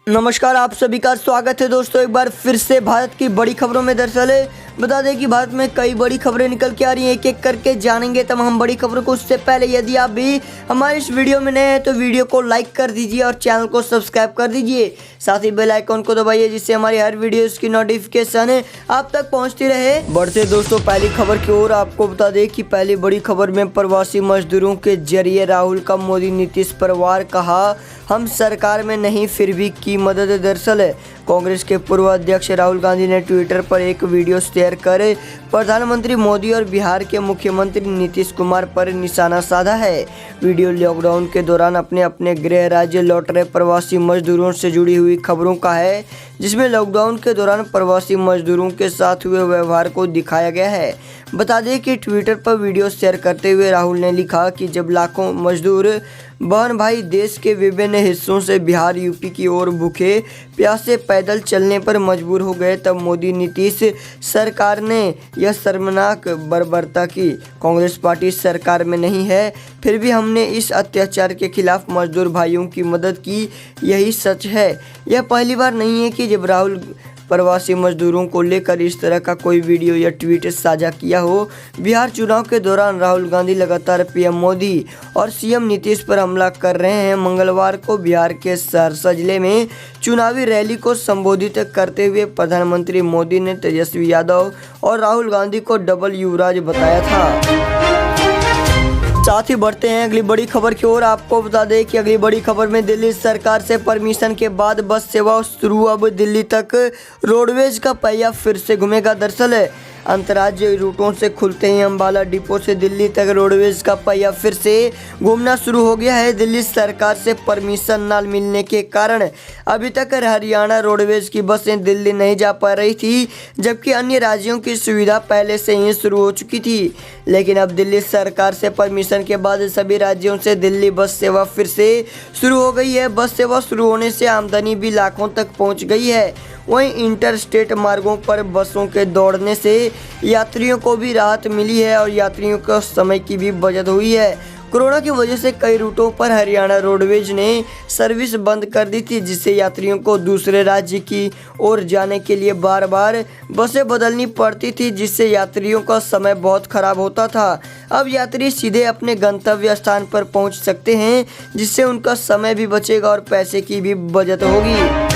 नमस्कार, आप सभी का स्वागत है दोस्तों एक बार फिर से भारत की बड़ी खबरों में। दरअसल बता दें कि भारत में कई बड़ी खबरें निकल के आ रही हैं, एक एक करके जानेंगे तमाम बड़ी खबरों को। उससे पहले यदि आप भी हमारे इस वीडियो में नए हैं तो वीडियो को लाइक कर दीजिए और चैनल को सब्सक्राइब कर दीजिए, साथ ही बेल आइकॉन को दबाइए जिससे हमारी हर वीडियो की नोटिफिकेशन आप तक पहुँचती रहे। बढ़ते दोस्तों पहली खबर की ओर। आपको बता दें कि पहली बड़ी खबर में प्रवासी मजदूरों के जरिए राहुल का मोदी नीतीश परिवार कहा हम सरकार में नहीं फिर भी की मदद। दरअसल कांग्रेस के पूर्व अध्यक्ष राहुल गांधी ने ट्विटर पर एक वीडियो शेयर कर प्रधानमंत्री मोदी और बिहार के मुख्यमंत्री नीतीश कुमार पर निशाना साधा है। वीडियो लॉकडाउन के दौरान अपने अपने गृह राज्य लौट रहे प्रवासी मजदूरों से जुड़ी हुई खबरों का है, जिसमें लॉकडाउन के दौरान प्रवासी मजदूरों के साथ हुए व्यवहार को दिखाया गया है। बता दें कि ट्विटर पर वीडियो शेयर करते हुए राहुल ने लिखा कि जब लाखों मजदूर बहन भाई देश के विभिन्न हिस्सों से बिहार यूपी की ओर भूखे प्यासे पैदल चलने पर मजबूर हो गए, तब मोदी नीतीश सरकार ने यह शर्मनाक बर्बरता की। कांग्रेस पार्टी सरकार में नहीं है फिर भी हमने इस अत्याचार के खिलाफ मजदूर भाइयों की मदद की, यही सच है। यह पहली बार नहीं है कि जब राहुल प्रवासी मजदूरों को लेकर इस तरह का कोई वीडियो या ट्वीट साझा किया हो। बिहार चुनाव के दौरान राहुल गांधी लगातार पीएम मोदी और सीएम नीतीश पर हमला कर रहे हैं। मंगलवार को बिहार के सहरसा जिले में चुनावी रैली को संबोधित करते हुए प्रधानमंत्री मोदी ने तेजस्वी यादव और राहुल गांधी को डबल युवराज बताया था। साथ ही बढ़ते हैं अगली बड़ी खबर की ओर। आपको बता दें कि अगली बड़ी खबर में दिल्ली सरकार से परमिशन के बाद बस सेवा शुरू। अब दिल्ली तक रोडवेज का पहिया फिर से घूमेगा। दरअसल अंतर्राज्यीय रूटों से खुलते ही अंबाला डिपो से दिल्ली तक रोडवेज का पहिया फिर से घूमना शुरू हो गया है। दिल्ली सरकार से परमिशन न मिलने के कारण अभी तक हरियाणा रोडवेज की बसें दिल्ली नहीं जा पा रही थी, जबकि अन्य राज्यों की सुविधा पहले से ही शुरू हो चुकी थी। लेकिन अब दिल्ली सरकार से परमिशन के बाद सभी राज्यों से दिल्ली बस सेवा फिर से शुरू हो गई है। बस सेवा शुरू होने से आमदनी भी लाखों तक पहुँच गई है। वहीं इंटरस्टेट मार्गों पर बसों के दौड़ने से यात्रियों को भी राहत मिली है और यात्रियों को समय की भी बचत हुई है। कोरोना की वजह से कई रूटों पर हरियाणा रोडवेज ने सर्विस बंद कर दी थी, जिससे यात्रियों को दूसरे राज्य की ओर जाने के लिए बार बार बसें बदलनी पड़ती थी, जिससे यात्रियों का समय बहुत खराब होता था। अब यात्री सीधे अपने गंतव्य स्थान पर पहुंच सकते हैं, जिससे उनका समय भी बचेगा और पैसे की भी बचत होगी।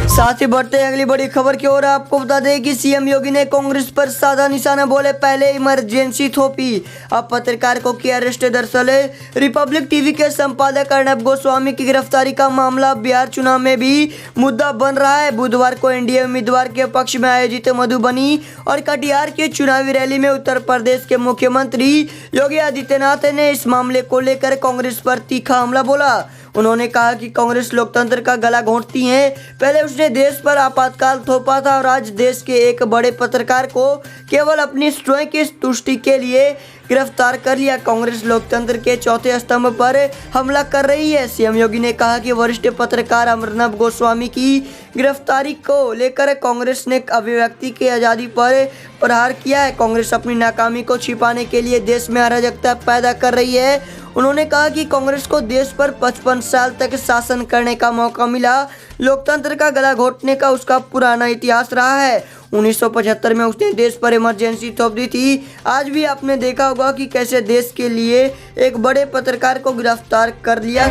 साथ ही बढ़ते हैं अगली बड़ी खबर की ओर। आपको बता दें कि सीएम योगी ने कांग्रेस पर साधा निशाना, बोले पहले इमरजेंसी थोपी अब पत्रकार को किया अरेस्ट। दरअसल रिपब्लिक टीवी के संपादक अर्नब गोस्वामी की गिरफ्तारी का मामला बिहार चुनाव में भी मुद्दा बन रहा है। बुधवार को एनडीए उम्मीदवार के पक्ष में आयोजित मधुबनी और कटिहार की चुनावी रैली में उत्तर प्रदेश के मुख्यमंत्री योगी आदित्यनाथ ने इस मामले को लेकर कांग्रेस पर तीखा हमला बोला। उन्होंने कहा कि कांग्रेस लोकतंत्र का गला घोंटती है। पहले उसने देश पर आपातकाल थोपा था और आज देश के एक बड़े पत्रकार को केवल अपनी स्वयं की तुष्टि के लिए गिरफ्तार कर लिया। कांग्रेस लोकतंत्र के चौथे स्तंभ पर हमला कर रही है। सीएम योगी ने कहा कि वरिष्ठ पत्रकार अर्नब गोस्वामी की गिरफ्तारी को लेकर कांग्रेस ने अभिव्यक्ति की आज़ादी पर प्रहार किया है। कांग्रेस अपनी नाकामी को छिपाने के लिए देश में अराजकता पैदा कर रही है। उन्होंने कहा कि कांग्रेस को देश पर 55 साल तक शासन करने का मौका मिला। लोकतंत्र का गला घोंटने का उसका पुराना इतिहास रहा है। 1975 में उसने देश पर इमरजेंसी थोप दी थी। आज भी आपने देखा होगा कि कैसे देश के लिए एक बड़े पत्रकार को गिरफ्तार कर लिया।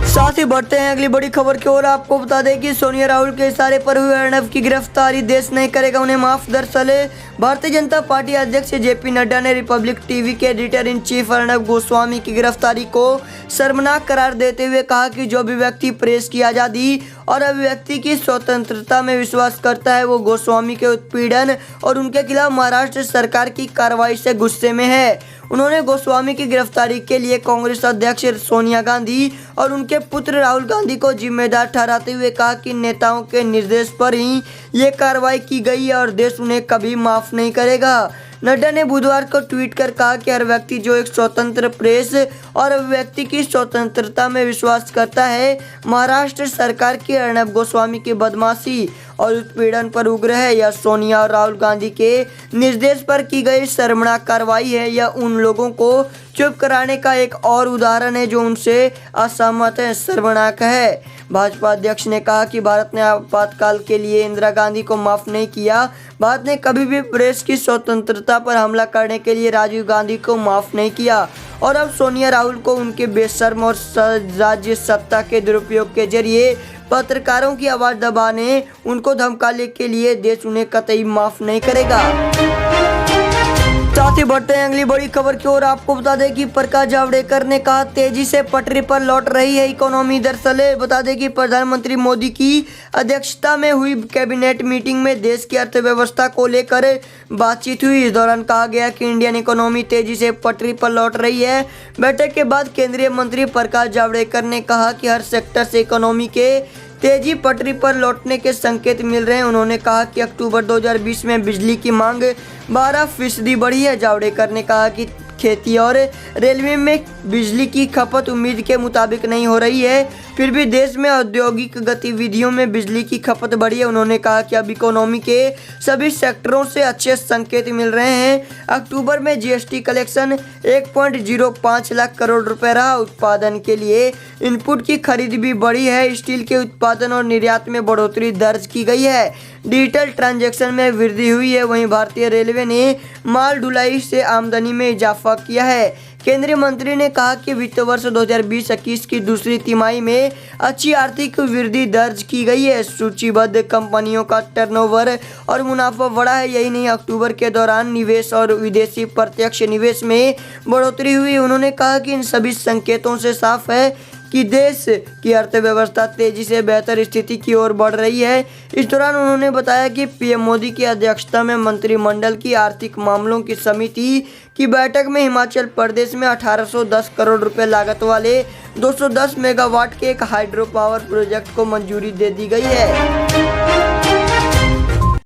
साथ ही बढ़ते हैं अगली बड़ी खबर की ओर। आपको बता दें कि सोनिया राहुल के इशारे पर हुए अर्नब की गिरफ्तारी देश नहीं करेगा उन्हें माफ। दरअसल भारतीय जनता पार्टी अध्यक्ष जेपी नड्डा ने रिपब्लिक टीवी के editor in chief Arnab Goswami की गिरफ्तारी को शर्मनाक करार देते हुए कहा कि जो भी व्यक्ति प्रेस की आज़ादी और अभिव्यक्ति की स्वतंत्रता में विश्वास करता है वो गोस्वामी के उत्पीड़न और उनके खिलाफ महाराष्ट्र सरकार की कार्रवाई से गुस्से में है। उन्होंने गोस्वामी की गिरफ्तारी के लिए कांग्रेस अध्यक्ष सोनिया गांधी और उनके पुत्र राहुल गांधी को जिम्मेदार ठहराते हुए कहा कि नेताओं के निर्देश पर ही ये कार्रवाई की गई है और देश उन्हें कभी माफ नहीं करेगा। नड्डा ने बुधवार को ट्वीट कर कहा कि हर व्यक्ति जो एक स्वतंत्र प्रेस और अभिव्यक्ति की स्वतंत्रता में विश्वास करता है, महाराष्ट्र सरकार की अर्णब गोस्वामी की बदमाशी और उत्पीड़न पर उग्र है। यह सोनिया और राहुल गांधी के निर्देश पर की गई शर्मनाक कार्रवाई है। यह उन लोगों को चुप कराने का एक और उदाहरण है जो उनसे असहमत है। शर्मनाक है। भाजपा अध्यक्ष ने कहा कि भारत ने आपातकाल के लिए इंदिरा गांधी को माफ नहीं किया। भारत ने कभी भी प्रेस की स्वतंत्रता पर हमला करने के लिए राजीव गांधी को माफ नहीं किया और अब सोनिया राहुल को उनके बेशर्म और राज्य सत्ता के दुरुपयोग के जरिए पत्रकारों की आवाज दबाने, उनको धमकाने के लिए देश उन्हें कतई माफ नहीं करेगा। साथ ही बढ़ते हैं अगली बड़ी खबर की ओर। आपको बता दें कि प्रकाश जावड़ेकर ने कहा तेजी से पटरी पर लौट रही है इकोनॉमी। दरअसल बता दें कि प्रधानमंत्री मोदी की अध्यक्षता में हुई कैबिनेट मीटिंग में देश की अर्थव्यवस्था को लेकर बातचीत हुई। इस दौरान कहा गया कि इंडियन इकोनॉमी तेजी से पटरी पर लौट रही है। बैठक के बाद केंद्रीय मंत्री प्रकाश जावड़ेकर ने कहा कि हर सेक्टर से इकोनॉमी के तेजी पटरी पर लौटने के संकेत मिल रहे हैं। उन्होंने कहा कि अक्टूबर 2020 में बिजली की मांग 12% बढ़ी है। जावड़ेकर ने कहा कि खेती और रेलवे में बिजली की खपत उम्मीद के मुताबिक नहीं हो रही है, फिर भी देश में औद्योगिक गतिविधियों में बिजली की खपत बढ़ी है। उन्होंने कहा कि अब इकोनॉमी के सभी सेक्टरों से अच्छे संकेत मिल रहे हैं। अक्टूबर में जीएसटी कलेक्शन 1.05 लाख करोड़ रुपए रहा। उत्पादन के लिए इनपुट की खरीद भी बढ़ी है। स्टील के उत्पादन और निर्यात में बढ़ोतरी दर्ज की गई है। डिजिटल ट्रांजैक्शन में वृद्धि हुई है। वहीं भारतीय रेलवे ने माल ढुलाई से आमदनी में इजाफा किया है। केंद्रीय मंत्री ने कहा कि वित्त वर्ष 2020-21 की दूसरी तिमाही में अच्छी आर्थिक वृद्धि दर्ज की गई है। सूचीबद्ध कंपनियों का टर्नओवर और मुनाफा बढ़ा है। यही नहीं, अक्टूबर के दौरान निवेश और विदेशी प्रत्यक्ष निवेश में बढ़ोतरी हुई। उन्होंने कहा कि इन सभी संकेतों से साफ है कि देश की अर्थव्यवस्था तेजी से बेहतर स्थिति की ओर बढ़ रही है। इस दौरान उन्होंने बताया कि पीएम मोदी की अध्यक्षता में मंत्रिमंडल की आर्थिक मामलों की समिति की बैठक में हिमाचल प्रदेश में 1810 करोड़ रुपए लागत वाले 210 मेगावाट के एक हाइड्रो पावर प्रोजेक्ट को मंजूरी दे दी गई है।